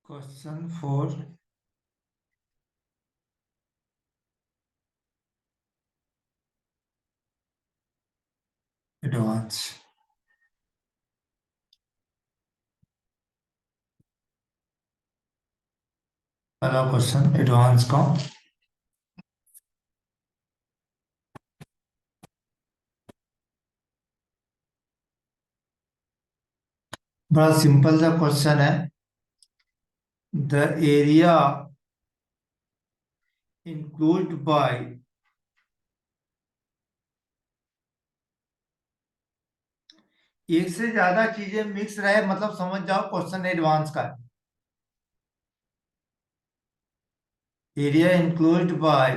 Question 4 advance. पहला question advance का। बड़ा सिंपल सा क्वेश्चन है। द एरिया इंक्लूड बाय एक से ज्यादा चीजें मिक्स रहे, मतलब समझ जाओ क्वेश्चन एडवांस का है। Area include by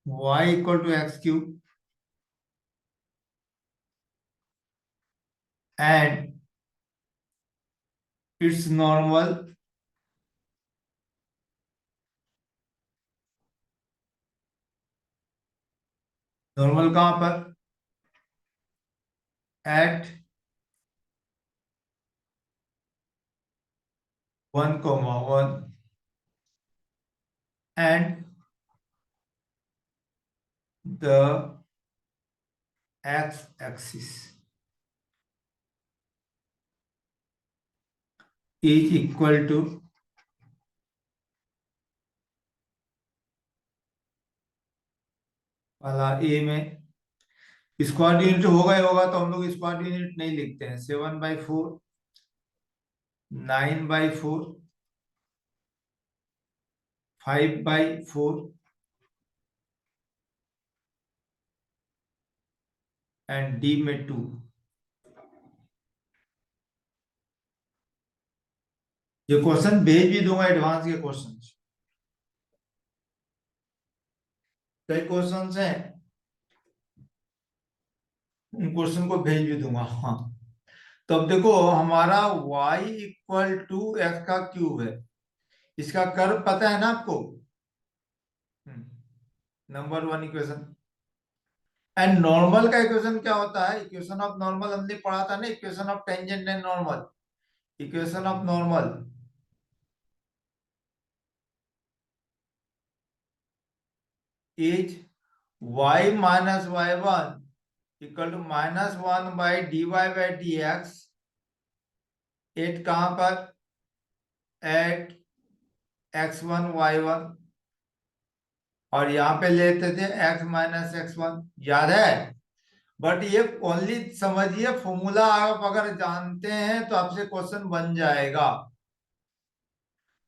y equal to x cube and its normal normal कहां पर? At 1,1 and the x axis is equal to. वाला ए में स्क्वायर यूनिट होगा ही होगा, तो हम लोग स्क्वायर यूनिट नहीं लिखते हैं। 7/4, 9/4, 5/4 एंड डी में 2। ये क्वेश्चन भेज भी दूंगा, एडवांस के क्वेश्चन। कई क्वेश्चन हैं, उन क्वेश्चन को भेज भी दूंगा। हाँ, तो अब देखो, हमारा y इक्वल टू एक्स का क्यूब है। इसका कर्व पता है ना आपको? Number one equation. And normal का इक्वेशन क्या होता है? इक्वेशन ऑफ नॉर्मल हमने पढ़ा था ना, equation of tangent and normal. Equation of normal is y minus y1 equal to -1/dy/dx at कहां पर? Eight x1 y1। और यहां पे लेते थे x माइनस x1, याद है? बट ये ओनली समझिए, फॉर्मूला आप अगर जानते हैं तो आपसे क्वेश्चन बन जाएगा।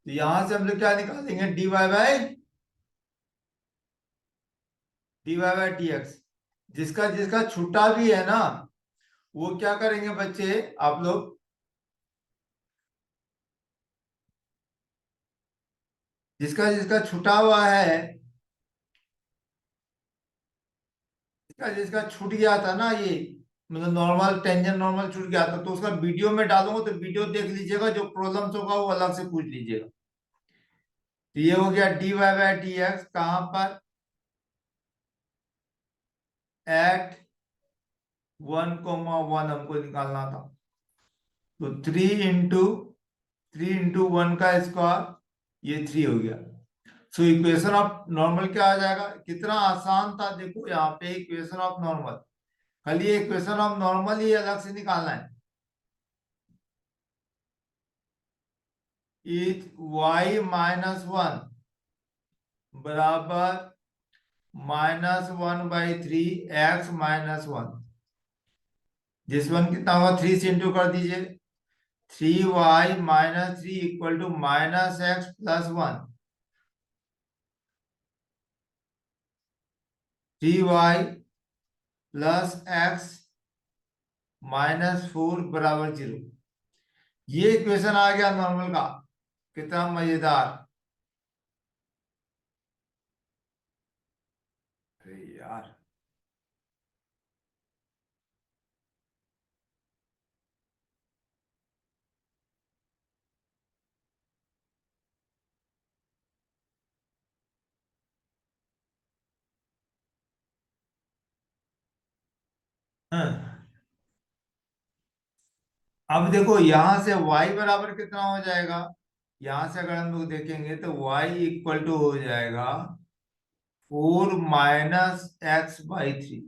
तो यहां से हम लोग क्या निकालेंगे? dy/dx। जिसका जिसका छुट्टा भी है ना, वो क्या करेंगे बच्चे आप लोग? जिसका जिसका छुटा हुआ है, जिसका जिसका छूट गया था ना, ये मतलब नॉर्मल टेंजेंट नॉर्मल छूट गया था, तो उसका वीडियो में डालूंगा, तो वीडियो देख लीजिएगा। जो प्रॉब्लम्स होगा वो अलग से पूछ लीजिएगा। तो ये हो गया dy/dx कहां पर? एट 1,1 हमको निकालना था। तो 3 इंटू 1 का स्क्वायर, ये 3 हो गया। सो इक्वेशन ऑफ नॉर्मल क्या आ जाएगा? कितना आसान था, देखो यहाँ पे इक्वेशन ऑफ नॉर्मल। खाली इक्वेशन ऑफ नॉर्मल ही अलग से निकालना है। इज y-1 बराबर -1/3 x-1। जिस वन कितना होगा? 3 से इंटू कर दीजिए। 3y-3 equal to -x+1। 3y+x-4 बराबर 0। ये इक्वेशन आ गया नॉर्मल का। कितना मजेदार! अरे यार! हाँ। अब देखो यहां से y बराबर कितना हो जाएगा, यहां से अगर हम लोग देखेंगे तो y इक्वल टू हो जाएगा 4 - x/3।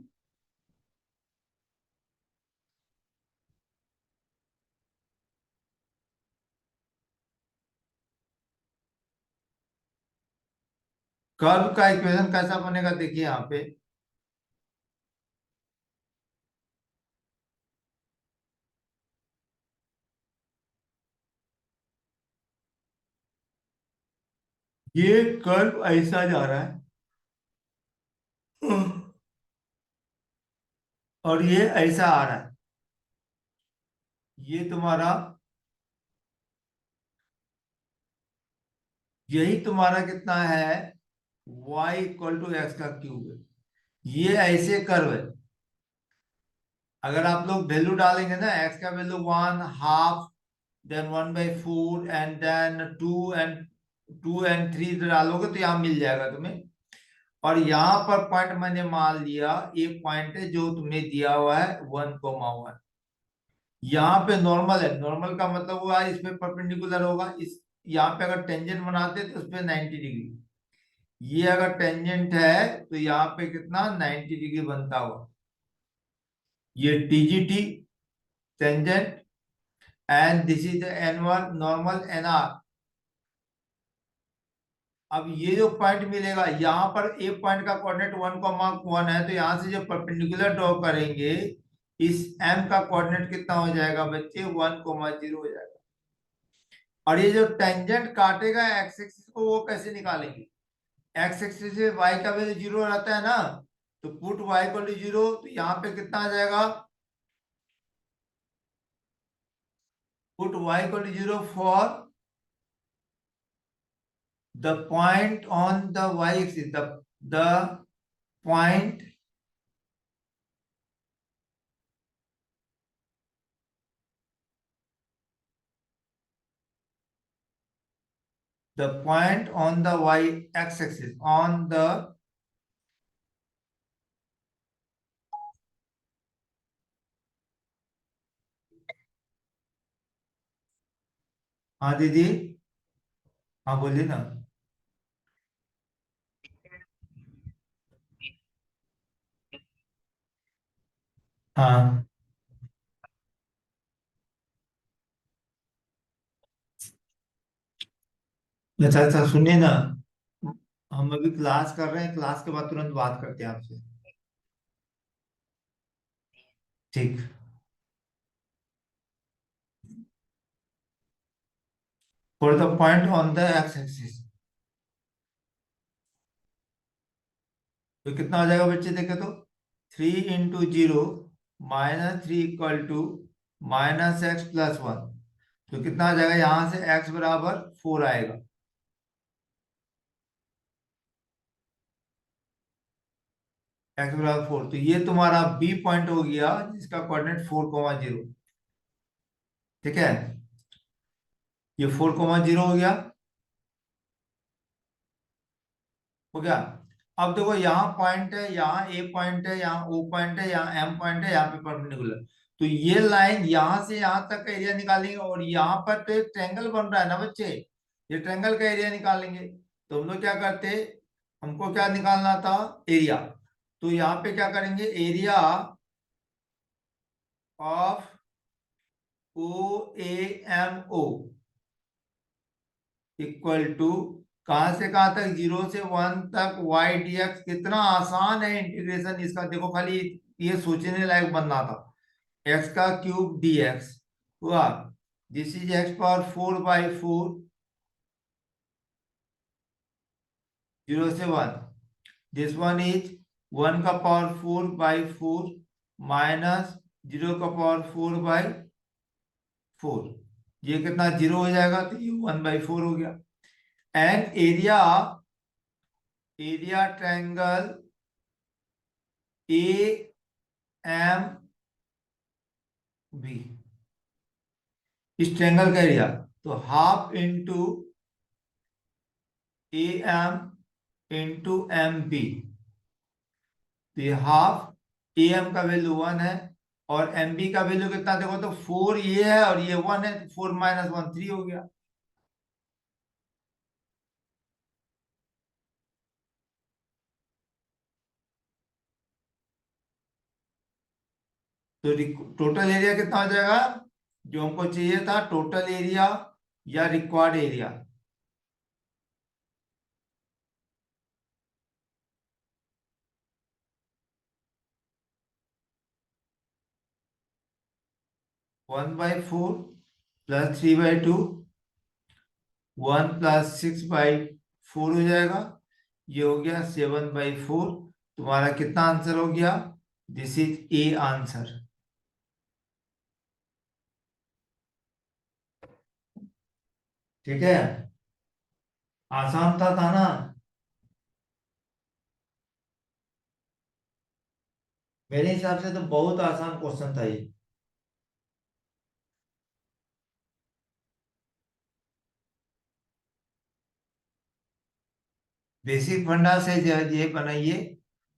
कर्व का इक्वेशन कैसा बनेगा देखिए यहाँ पे, ये कर्व ऐसा जा रहा है और ये ऐसा आ रहा है, ये तुम्हारा, यही तुम्हारा कितना है, y इक्वल टू एक्स का क्यूब है। ये ऐसे कर्व है, अगर आप लोग वैल्यू डालेंगे ना, x का value 1/2, then 1/4 and then 2 and 3 डालोगे तो यहाँ मिल जाएगा तुम्हें। और यहाँ पर पॉइंट मैंने मान लिया, एक पॉइंट है जो तुम्हें दिया हुआ है 1,1। यहाँ पे नॉर्मल है, नॉर्मल का मतलब हुआ इस पे परपेंडिकुलर होगा, इस यहाँ पे अगर टेंजेंट बनाते तो उस पे 90 डिग्री, ये अगर टेंजेंट है तो यहाँ पे कितना 90 डिग्री बनता हुआ, ये TGT tangent, and this is N1 normal NR। अब ये जो पॉइंट मिलेगा यहाँ पर, एक पॉइंट का कोऑर्डिनेट 1,1 है, तो यहाँ से जो परपेंडिकुलर ड्रॉ करेंगे, इस M का कोऑर्डिनेट कितना हो जाएगा बच्चे, 1,0 हो जाएगा। और ये जो टेंजेंट काटेगा एक्स एक्सिस को, वो कैसे निकालेंगे, एक्स एक्सिस से y का वैल्यू 0 रहता है ना, तो पुट y इक्वल टू 0, तो यहाँ पे कितना आ जाएगा, put y equal to 0 for the point on the y axis, the point the point on the y x-axis, on the, हाँ दीदी, हाँ बोलिए ना। हाँ, अच्छा अच्छा सुनिए ना, हम अभी क्लास कर रहे हैं, क्लास के बाद तुरंत बात करते हैं आपसे। ठीक। For the point on the x axis, तो कितना हो जाएगा बच्चे देखे तो, 3 × 0 - 3 इक्वल टू -x+1, तो कितना आ जाएगा, यहां से x बराबर 4 आएगा, x बराबर 4, तो ये तुम्हारा B पॉइंट हो गया जिसका कोऑर्डिनेट 4,0। ठीक है, ये 4,0 हो गया, हो गया। अब देखो यहाँ पॉइंट है, यहाँ ए पॉइंट है, यहाँ ओ पॉइंट है, यहाँ एम पॉइंट है, यहाँ पे परपेंडिकुलर, तो ये लाइन यहाँ से यहाँ तक का एरिया निकालेंगे, और यहाँ पर तो एक ट्रायंगल बन रहा है ना बच्चे, ये ट्रायंगल का एरिया निकालेंगे। तो हम लोग क्या करते, हमको क्या निकालना था, एरिया, तो यहाँ पे क्या करेंगे, area of OAMO equal to, कहां से कहां तक, 0 से 1 तक y dx, कितना आसान है इंटीग्रेशन इसका, देखो खाली ये सोचने लायक बनना था, x का क्यूब dx हुआ, दिस इज x⁴/4, 0 से 1, दिस वन इज 1⁴/4 माइनस 0⁴/4, ये कितना 0 हो जाएगा, तो ये 1/4 हो गया। And area, area triangle AMB, इस ट्रायंगल का एरिया, तो half into AM into MB, तो ये हाफ, AM का वैल्यू 1 है और एमबी का वैल्यू कितना देखो तो 4 ये है और ये 1 है, तो 4 माइनस 1 3 हो गया। तो टोटल एरिया कितना हो जाएगा, जो हमको चाहिए था टोटल एरिया या required area. One by four plus 3/2, 1 + 6/4 हो जाएगा। ये हो गया 7/4। तुम्हारा कितना आंसर हो गया, दिस इज ए आंसर। ठीक है, आसान था ना। मेरे हिसाब से तो बहुत आसान क्वेश्चन था ये। बेसिक फंडा से ये बनाइए,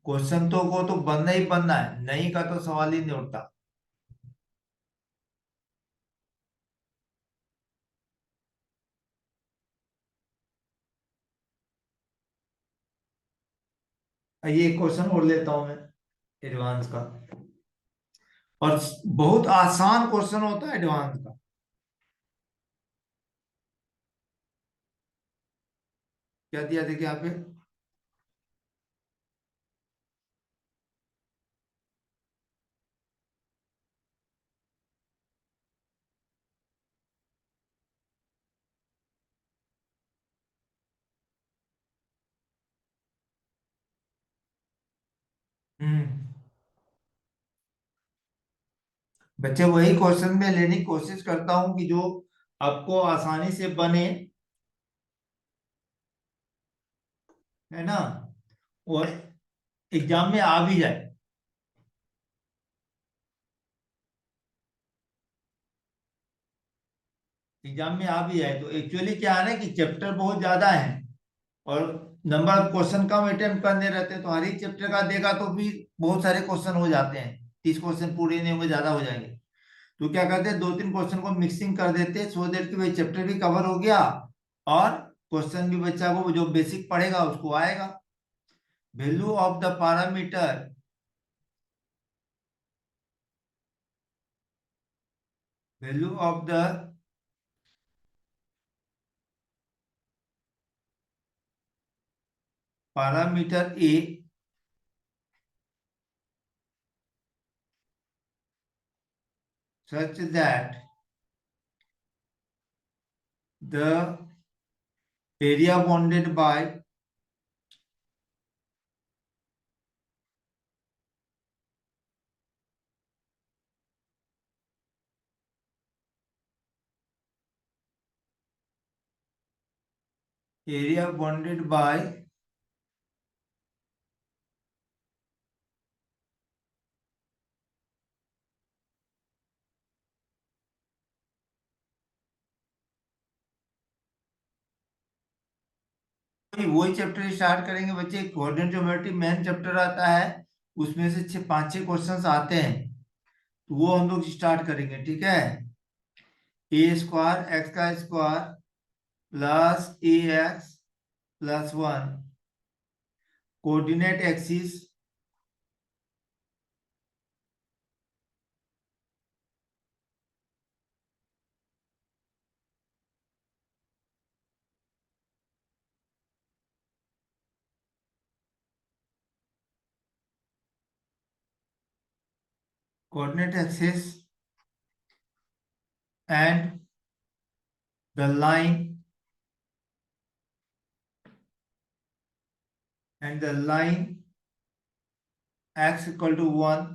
क्वेश्चन तो को तो बनना ही बनना है, नहीं का तो सवाल ही नहीं उठता। ये क्वेश्चन और लेता हूं मैं एडवांस का, और बहुत आसान क्वेश्चन होता है एडवांस का। क्या दिया देखिए यहाँ पे। हम्म। बच्चे वही क्वेश्चन में लेने की कोशिश करता हूँ कि जो आपको आसानी से बने, है ना, और एग्जाम में आ भी जाए। एग्जाम में आ भी जाए तो एक्चुअली क्या है ना कि चैप्टर बहुत ज्यादा है और number of question come attempt करने रहते हैं, तो हर एक चैप्टर का देगा तो भी बहुत सारे क्वेश्चन हो जाते हैं, 30 क्वेश्चन पूरे नहीं होंगे, ज्यादा हो जाएंगे। तो क्या करते हैं, 2-3 क्वेश्चन को मिक्सिंग कर देते हैं, सो दैट कि भाई चैप्टर भी कवर हो गया और क्वेश्चन भी बच्चा को जो बेसिक पढ़ेगा उसको आएगा। Value of the parameter, value of the parameter A such that the area bounded by area bounded by वही चैप्टर स्टार्ट करेंगे बच्चे, कोऑर्डिनेट ज्योमेट्री मेन चैप्टर आता है, उसमें से 5-6 क्वेश्चंस आते हैं, तो वो हम लोग स्टार्ट करेंगे। ठीक है, a² x² plus ax+1 coordinate axis, coordinate axis and the line, x = 1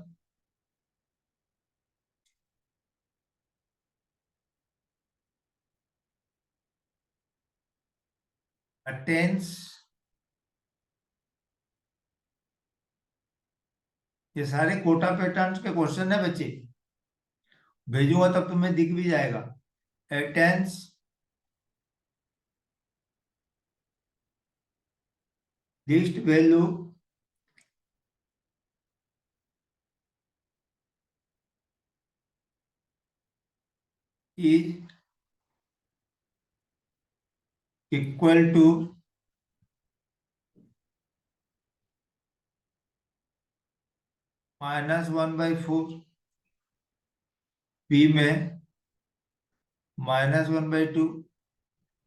attains. ये सारे कोटा पैटर्न्स के क्वेश्चन है बच्चे, भेजूंगा तब तुम्हें दिख भी जाएगा। Attains least value is equal to -1/4, B में -1/2,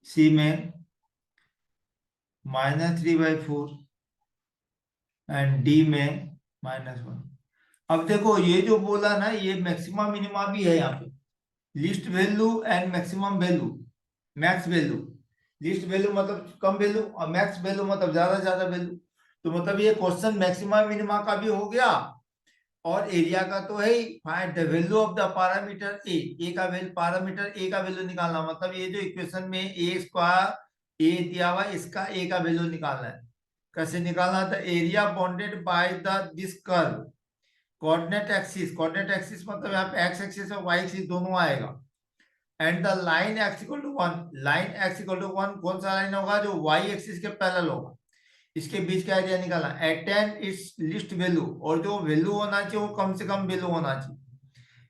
सी में -3/4 एंड डी में -1। अब देखो ये जो बोला ना, ये मैक्सिमम मिनिमा भी है यहाँ पे। Least value and maximum value, max value. Least value मतलब कम वैल्यू और मैक्स वैल्यू मतलब ज्यादा ज्यादा वैल्यू। तो मतलब ये क्वेश्चन मैक्सिमम मिनिमा का भी हो गया और एरिया का तो है ही। Find the value of the parameter A, A का वैल्यू, पैरामीटर ए का वैल्यू निकालना, मतलब ये जो इक्वेशन में ए स्क्वायर ए दिया हुआ है, इसका ए का वैल्यू निकालना है। कैसे निकालना था? Area bounded by the this curve, coordinate axis, coordinate axis मतलब यहाँ पे एक्स एक्सिस और वाई एक्सिस दोनों आएगा। And the line x equal to 1, line x equal to 1 कौन सा लाइन होगा? जो वाई एक्सिस के पैरेलल होगा। इसके बीच का एरिया निकालना, अटेन इट्स लिस्ट वैल्यू, और जो वैल्यू होना चाहिए वो कम से कम वैल्यू होना चाहिए।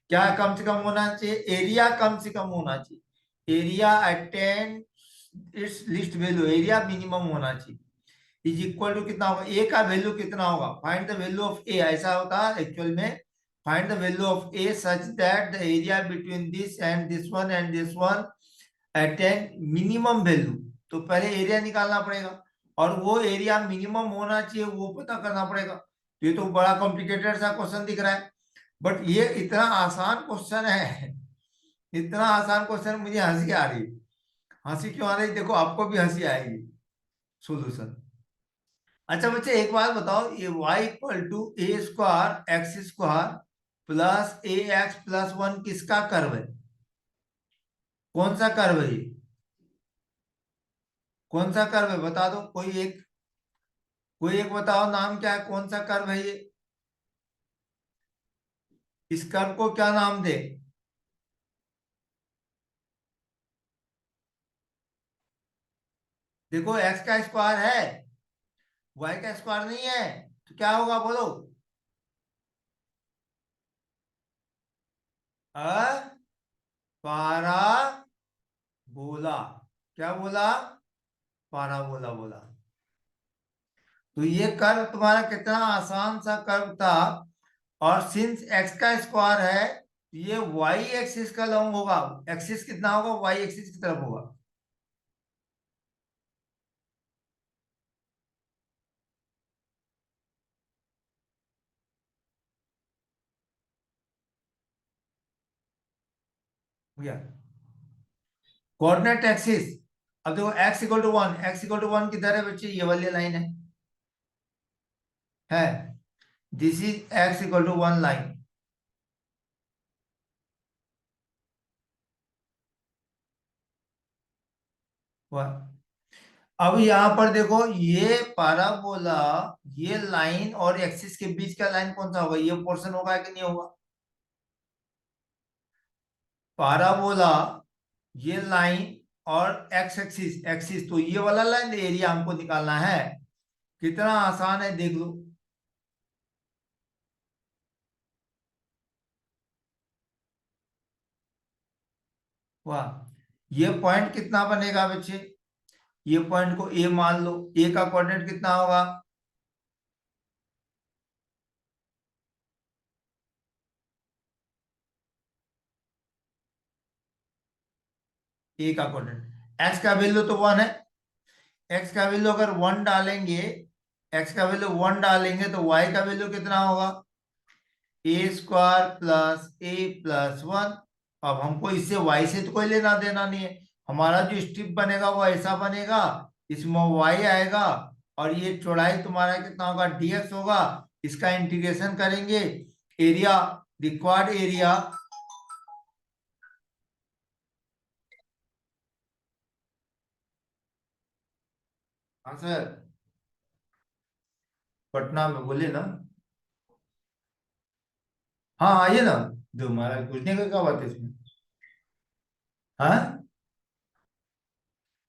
क्या कम से कम होना चाहिए? एरिया कम से कम होना चाहिए। Area attain it's least value, area minimum होना चाहिए। इज इक्वल टू कितना होगा? ए का वैल्यू कितना होगा? फाइंड द वैल्यू ऑफ ए, ऐसा होता है एक्चुअल में। Find the value of A such that the area between this one and this one attain minimum value. तो पहले एरिया निकालना पड़ेगा और वो एरिया मिनिमम होना चाहिए, वो पता करना पड़ेगा। तो ये तो बड़ा कॉम्प्लिकेटेड सा क्वेश्चन दिख रहा है, बट ये इतना आसान क्वेश्चन है, इतना आसान क्वेश्चन, मुझे हंसी आ रही है। हंसी क्यों आ रही? देखो आपको भी हंसी आएगी। सोल्यूशन। अच्छा बच्चे एक बात बताओ, ये y equal to a square x square plus a x plus 1 किसका कर्व है? कौन सा कर्व है ये? कौन सा कर्व है बता दो, कोई एक, कोई एक बताओ, नाम क्या है, कौन सा कर्व है ये? इस कर्व को क्या नाम दे? देखो एक्स का स्क्वायर है, वाई का स्क्वायर नहीं है, तो क्या होगा बोलो? अ पारा बोला। क्या बोला? पारा बोला बोला। तो ये कर्व तुम्हारा कितना आसान सा कर्व था। और सिंस एक्स का स्क्वायर है, ये वाई एक्सिस का लॉन्ग होगा। एक्सिस कितना होगा? वाई एक्सिस की तरफ होगा। भैया कोऑर्डिनेट एक्सिस, अब देखो x equal to one, x equal to one किधर है बच्चे? ये वाली लाइन है। This is x equal to one line. अब यहां पर देखो ये पाराबोला, ये लाइन और एक्सिस के बीच का लाइन कौन सा होगा? ये पोर्शन होगा कि नहीं होगा? पाराबोला, ये लाइन और एक्स एक्सिस, एक्सिस तो ये वाला लाइन एरिया हमको निकालना है। कितना आसान है देख लो। वाह, ये पॉइंट कितना बनेगा बच्चे? ये पॉइंट को ए मान लो, ए का कोऑर्डिनेट कितना होगा? ए का कोऑर्डिनेट, एक्स का वैल्यू तो वन है। एक्स का वैल्यू अगर वन डालेंगे, एक्स का वैल्यू वन डालेंगे तो वाई का वैल्यू कितना होगा? ए square plus A plus one. अब हमको इससे वाई से तो कोई लेना देना नहीं है। हमारा जो स्ट्रिप बनेगा वो ऐसा बनेगा, इसमें वाई आएगा और ये चौड़ाई तुम्हारा कितना होगा? डीएक्स होगा। इसका इंटीग्रेशन करेंगे, एरिया, रिक्वायर्ड एरिया। हाँ सर, पटना में बोले ना। हाँ आइए ना। जो महाराज पूछने का क्या बात है इसमें? हाँ,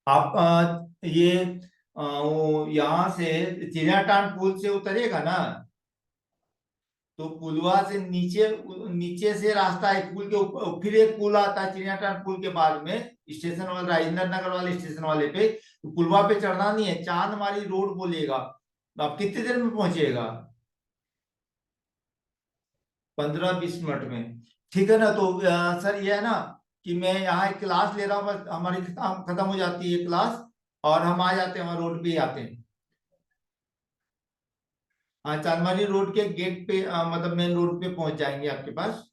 आप ये वो यहाँ से चिड़ियाटांड पुल से उतरिएगा ना, तो पुलवा से नीचे, नीचे से रास्ता है पुल के ऊपर, फिर एक पुल आता है चिड़ियाटान पुल के बाद में, स्टेशन वाले राजेंद्र नगर वाले स्टेशन वाले पे। तो पुलवा पे चढ़ना नहीं है, चांदमारी रोड बोलिएगा। तो आप कितनी देर में पहुंचेगा? 15-20 मिनट में। ठीक है ना। तो सर ये है ना कि मैं यहाँ एक क्लास ले रहा हूँ, बस हमारी खत्म हो जाती है क्लास, और हम आ जाते हैं, वहाँ रोड पे ही आते हैं। हाँ, चांदमारी रोड के गेट पे, मतलब मेन रोड पे पहुंच जाएंगे आपके पास।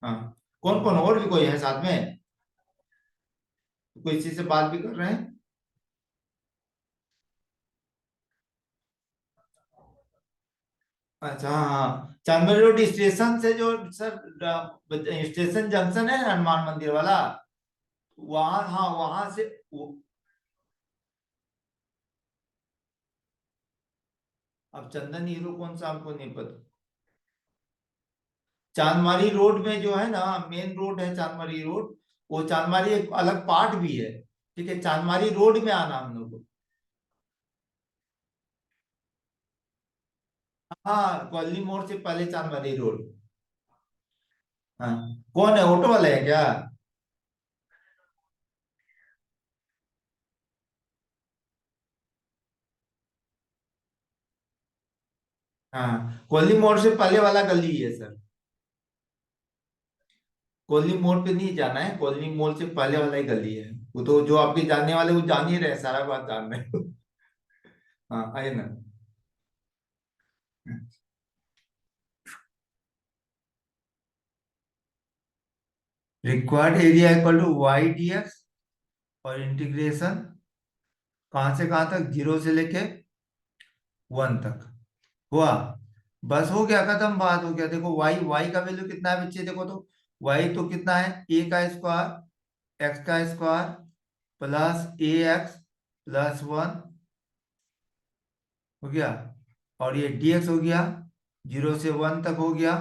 हाँ। कौन कौन और भी कोई है साथ में? कोई इसी से बात भी कर रहे हैं? अच्छा, हाँ हाँ, चांदमारी रोड स्टेशन से जो सर, स्टेशन जंक्शन है ना, हनुमान मंदिर वाला, वहां, हाँ वहां से अब चंदन हीरो कौन सा हमको नहीं पता। चांदमारी रोड में जो है ना, मेन रोड है चांदमारी रोड, वो चांदमारी एक अलग पार्ट भी है। ठीक है, चांदमारी रोड में आना हम लोग को। हाँ, कॉलोनी मोड़ से पहले चांदमारी रोड। हाँ। कौन है, ऑटो वाले है क्या? हाँ, कॉलोनी मोड़ से पहले वाला गली है सर। कॉलोनी मोड़ पे नहीं जाना है, कॉलोनी मोड़ से पहले वाला ही गली है। वो तो जो आपके जानने वाले वो जान ही रहे, सारा बात जान रहे हो। हाँ, आइए ना। Required area equal to y d x, और इंटीग्रेशन कहां से कहां तक, 0 से लेके 1 तक। हुआ? बस हो गया, खत्म, बात हो गया। देखो वाई, वाई का वैल्यू कितना है बच्चे, देखो तो। वाई तो कितना है, A का स्क्वायर, x का स्क्वायर, प्लस AX+1 हो गया। और ये dx हो गया, 0 से 1 तक हो गया।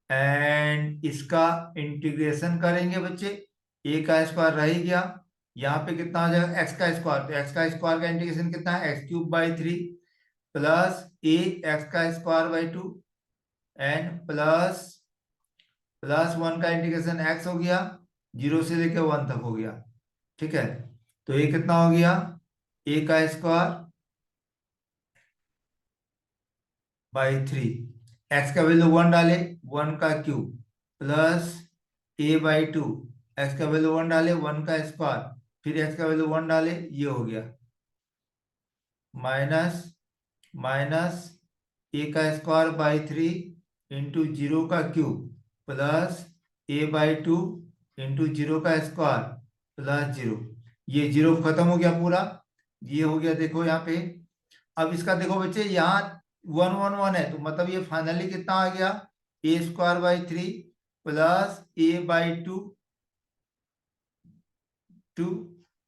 एंड इसका इंटीग्रेशन करेंगे बच्चे, A का स्क्वायर रह ही गया। यहाँ पे कितना हो जाएगा, x का स्क्वायर, तो x का स्क्वायर का इंटीग्रेशन कितना है, x³ by 3, plus A x² by 2, and plus 1 का इंटीग्रेशन x हो गया, 0 से लेके 1 तक हो गया। ठीक है। तो ये कितना हो गया, A² बाई 3, एक्स का वैल्यू 1 डाले, 1 का क्यूब, प्लस A/2, एक्स का वैल्यू 1 डाले, 1 का स्क्वायर, फिर एक्स का वैल्यू 1 डाले, ये हो गया, minus minus A² by 3 into 0 का क्यूब, प्लस A/2 इंटू 0 का स्क्वायर, प्लस 0। ये 0 खत्म हो गया पूरा। ये हो गया, देखो यहाँ पे। अब इसका देखो बच्चे, यहाँ 1 1 1 है, तो मतलब ये फाइनली कितना आ गया, A² by 3 plus A/2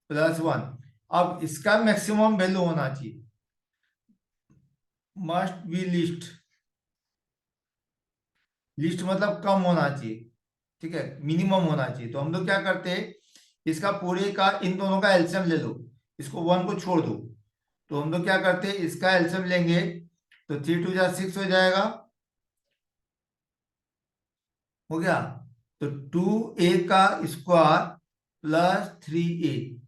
plus 1। अब इसका मैक्सिमम वैल्यू होना चाहिए, मस्ट बी लिस्ट। लिस्ट मतलब कम होना चाहिए। ठीक है, मिनिमम होना चाहिए। तो हम लोग क्या करते हैं, इसका पूरे का, इन दोनों का एलसीएम ले लो, इसको 1 को छोड़ दो। तो हम लोग क्या करते हैं, इसका एलसीएम लेंगे, तो 3 2 जा 6 हो जाएगा, हो गया। तो 2A का square plus 3A,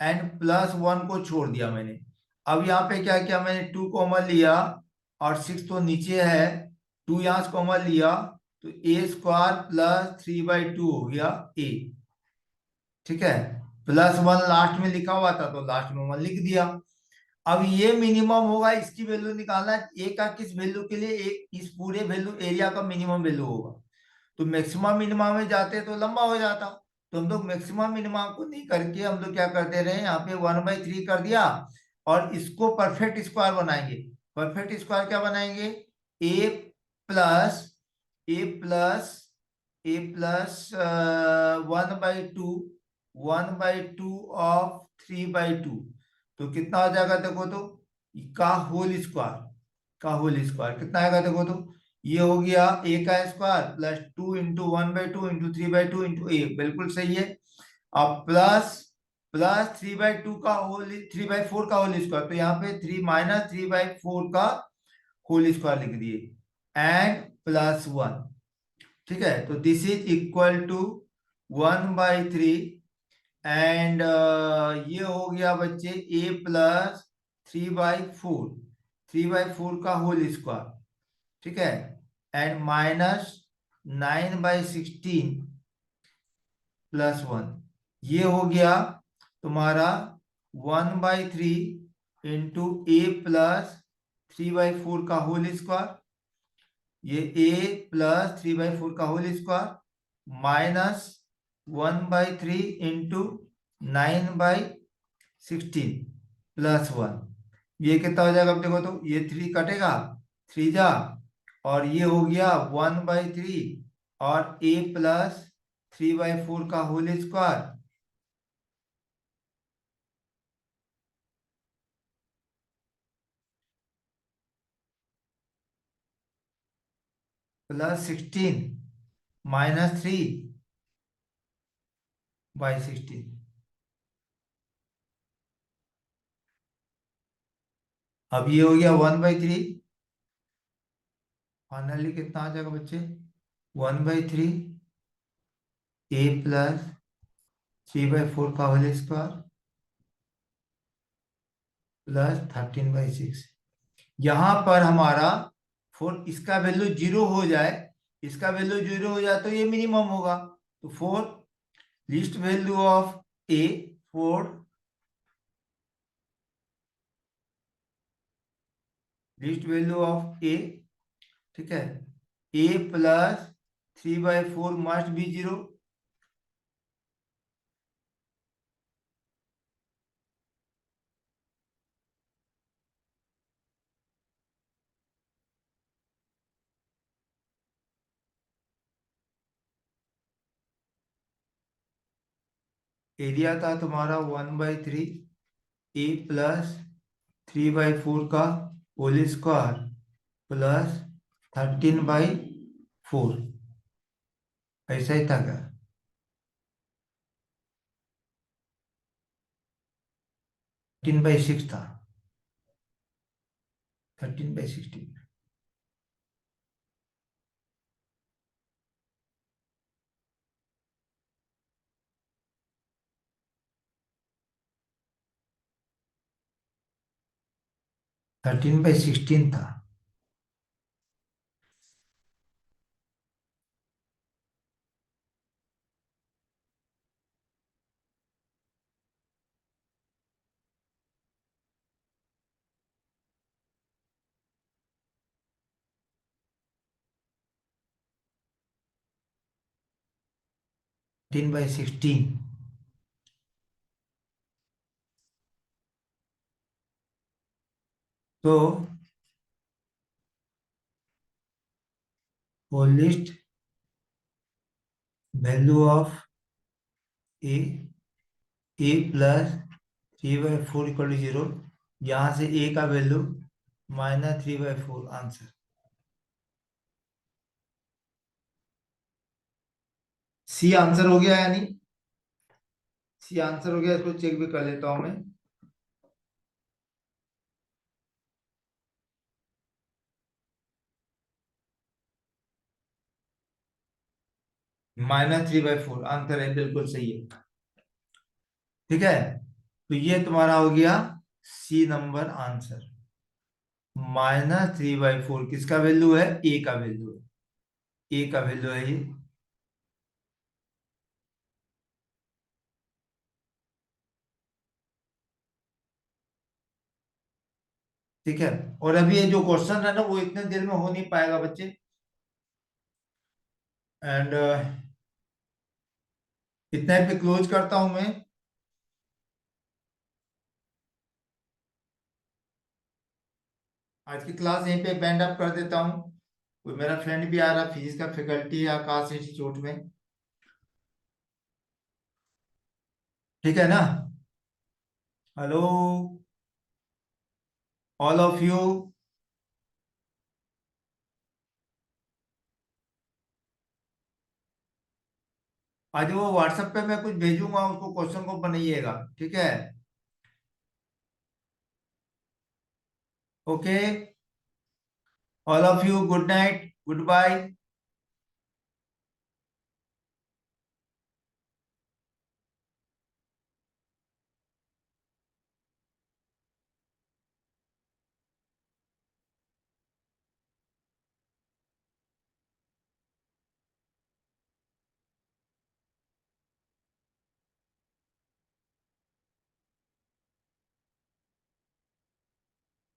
and plus 1 को छोड़ दिया मैंने। अब यहाँ पे क्या किया मैंने, 2 कॉमन लिया, और 6 तो नीचे है, 2 यहाँ से कॉमन लिया, तो A² प्लस 3/2 हो गया A। ठीक है, +1 लास्ट में लिखा हुआ था, तो लास्ट में 1 लिख दिया। अब ये मिनिमम होगा, इसकी वैल्यू निकालना है, ए का किस वैल्यू के लिए, इस पूरे वैल्यू एरिया का मिनिमम वैल्यू होगा। तो मैक्सिमम मिनिमम में जाते तो लंबा हो जाता। तो हम लोग मैक्सिमम मिनिमम को नहीं करके हम लोग क्या करते रहे, यहाँ पे 1/3 कर दिया, और इसको परफेक्ट स्क्वायर बनाएंगे। परफेक्ट स्क्वायर क्या बनाएंगे, A plus A plus A+1/2, 1/2 of 3/2, तो कितना हो जाएगा देखो तो, का होल स्क्वायर कितना आएगा देखो तो, ये हो गया A का स्क्वायर प्लस 2 × 1/2 × 3/2 × A, बिल्कुल सही है। अब प्लस प्लस 3/2 का होल, 3/4 का होल स्क्वायर, तो यहाँ पे 3 - 3/4 का होल स्क्वायर लिख दिए, एंड प्लस वन। ठीक है, तो this is equal to 1/3, and ये हो गया बच्चे a प्लस 3/4, 3/4 का होल स्क्वायर। ठीक है, एंड माइनस 9/16 प्लस वन, ये हो गया तुम्हारा 1/3 इंटू a प्लस 3/4 का होल स्क्वायर, ये a प्लस 3/4 का whole square minus 1/3 into 9/16 plus one. ये कितना हो जाएगा? अब देखो तो ये 3 कटेगा, 3 जा, और ये हो गया 1/3 और a प्लस 3/4 का होल स्क्वायर प्लस 16 माइनस 3/16। अब ये हो गया 1/3, फाइनली कितना आ जाएगा बच्चे? 1/3 a प्लस 3/4 का होल स्क्वायर प्लस 13/6। यहां पर हमारा फोर, इसका वैल्यू जीरो हो जाए, इसका वैल्यू जीरो हो जाए तो ये मिनिमम होगा। तो for least value of A, for least value of A. ठीक है, A plus 3/4 must be zero. Area था तुम्हारा 1/3 ए प्लस 3/4 का होल स्क्वायर प्लस 13/4, ऐसा ही था क्या? 13/6 था, 13/16। 13/16 था। Thirteen by sixteen. तो वो least value of a, a plus 3/4 equal to zero, यहां से ए का वैल्यू -3/4 आंसर। सी आंसर हो गया यानी, सी आंसर हो गया, इसको चेक भी कर लेता हूं मैं। -3/4 आंसर है, बिल्कुल सही है। ठीक है, तो ये तुम्हारा हो गया सी नंबर आंसर। -3/4 किसका वैल्यू है? ए का वैल्यू है, ए का वैल्यू है ये। ठीक है, और अभी ये जो क्वेश्चन है ना वो इतने देर में हो नहीं पाएगा बच्चे, एंड इतना पे क्लोज करता हूं मैं। आज की क्लास यहीं पे बैंड अप कर देता हूँ। कोई मेरा फ्रेंड भी आ रहा, फिजिक्स का फैकल्टी है आकाश इंस्टीट्यूट में। ठीक है ना? Hello all of you. आज वो व्हाट्सएप पे मैं कुछ भेजूंगा, उसको क्वेश्चन को बनाइएगा। ठीक है? Okay. All of you good night, good bye.